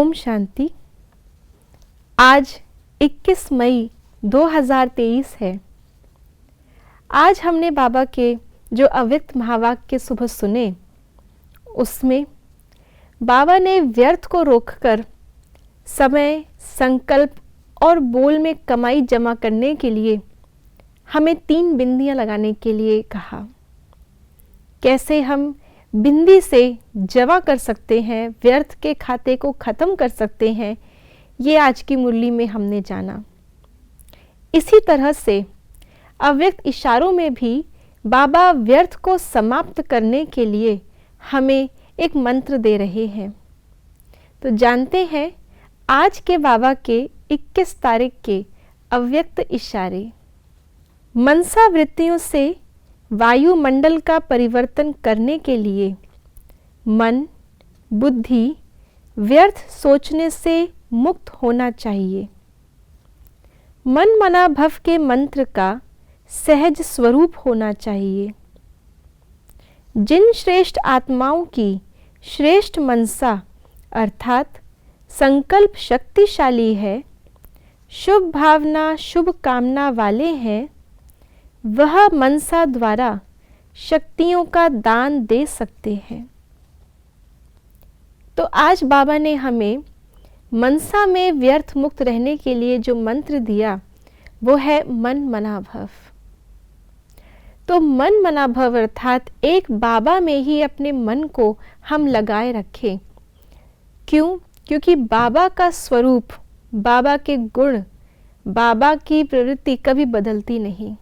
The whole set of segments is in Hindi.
ओम शांति। आज 21 मई 2023 है। आज हमने बाबा के जो अव्यक्त महावाक्य सुबह सुने, उसमें बाबा ने व्यर्थ को रोककर समय, संकल्प और बोल में कमाई जमा करने के लिए हमें 3 बिंदियां लगाने के लिए कहा। कैसे हम बिंदी से जमा कर सकते हैं, व्यर्थ के खाते को ख़त्म कर सकते हैं, ये आज की मुरली में हमने जाना। इसी तरह से अव्यक्त इशारों में भी बाबा व्यर्थ को समाप्त करने के लिए हमें एक मंत्र दे रहे हैं। तो जानते हैं आज के बाबा के 21 तारीख के अव्यक्त इशारे। मनसा वृत्तियों से वायुमंडल का परिवर्तन करने के लिए मन, बुद्धि व्यर्थ सोचने से मुक्त होना चाहिए। मन मना भव के मंत्र का सहज स्वरूप होना चाहिए। जिन श्रेष्ठ आत्माओं की श्रेष्ठ मनसा अर्थात संकल्प शक्तिशाली है, शुभ भावना शुभ कामना वाले हैं, वह मनसा द्वारा शक्तियों का दान दे सकते हैं। तो आज बाबा ने हमें मनसा में व्यर्थ मुक्त रहने के लिए जो मंत्र दिया वो है मन मना भव। तो मन मना भव अर्थात एक बाबा में ही अपने मन को हम लगाए रखें। क्यों? क्योंकि बाबा का स्वरूप, बाबा के गुण, बाबा की प्रवृत्ति कभी बदलती नहीं।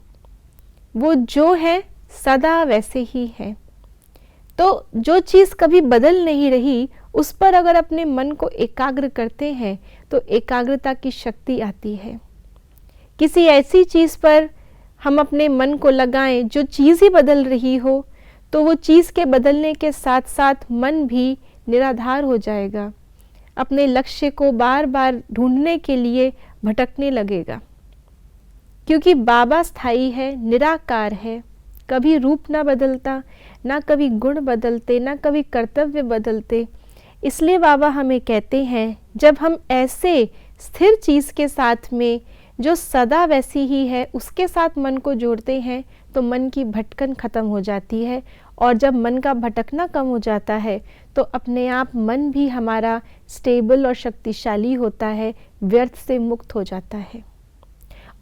वो जो है सदा वैसे ही है। तो जो चीज़ कभी बदल नहीं रही, उस पर अगर अपने मन को एकाग्र करते हैं तो एकाग्रता की शक्ति आती है। किसी ऐसी चीज़ पर हम अपने मन को लगाएं जो चीज़ ही बदल रही हो, तो वो चीज़ के बदलने के साथ साथ मन भी निराधार हो जाएगा, अपने लक्ष्य को बार बार ढूंढने के लिए भटकने लगेगा। क्योंकि बाबा स्थायी है, निराकार है, कभी रूप ना बदलता, ना कभी गुण बदलते, ना कभी कर्तव्य बदलते। इसलिए बाबा हमें कहते हैं जब हम ऐसे स्थिर चीज़ के साथ में जो सदा वैसी ही है उसके साथ मन को जोड़ते हैं तो मन की भटकन ख़त्म हो जाती है। और जब मन का भटकना कम हो जाता है तो अपने आप मन भी हमारा स्टेबल और शक्तिशाली होता है, व्यर्थ से मुक्त हो जाता है।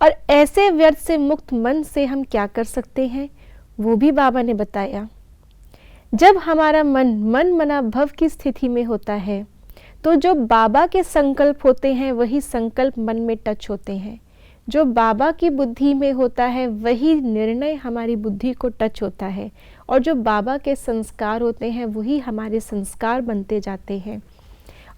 और ऐसे व्यर्थ से मुक्त मन से हम क्या कर सकते हैं वो भी बाबा ने बताया। जब हमारा मन मना भव की स्थिति में होता है तो जो बाबा के संकल्प होते हैं वही संकल्प मन में टच होते हैं। जो बाबा की बुद्धि में होता है वही निर्णय हमारी बुद्धि को टच होता है। और जो बाबा के संस्कार होते हैं वही हमारे संस्कार बनते जाते हैं।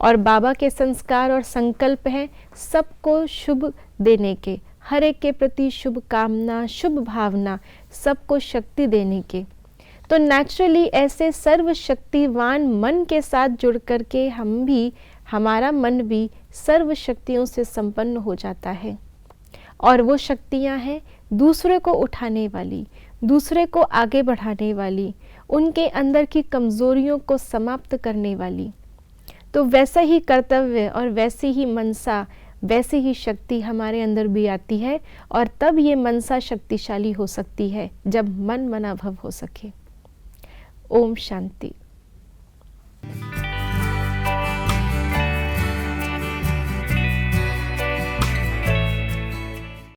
और बाबा के संस्कार और संकल्प हैं सबको शुभ देने के, हर एक के प्रति शुभ कामना, शुभ भावना, सबको शक्ति देने के। तो नेचुरली ऐसे सर्वशक्तिवान मन के साथ जुड़ कर के हम भी, हमारा मन भी सर्व शक्तियों से संपन्न हो जाता है। और वो शक्तियां हैं दूसरे को उठाने वाली, दूसरे को आगे बढ़ाने वाली, उनके अंदर की कमज़ोरियों को समाप्त करने वाली। तो वैसा ही कर्तव्य और वैसी ही मनसा, वैसी ही शक्ति हमारे अंदर भी आती है। और तब ये मनसा शक्तिशाली हो सकती है जब मन मना भव हो सके। ओम शांति।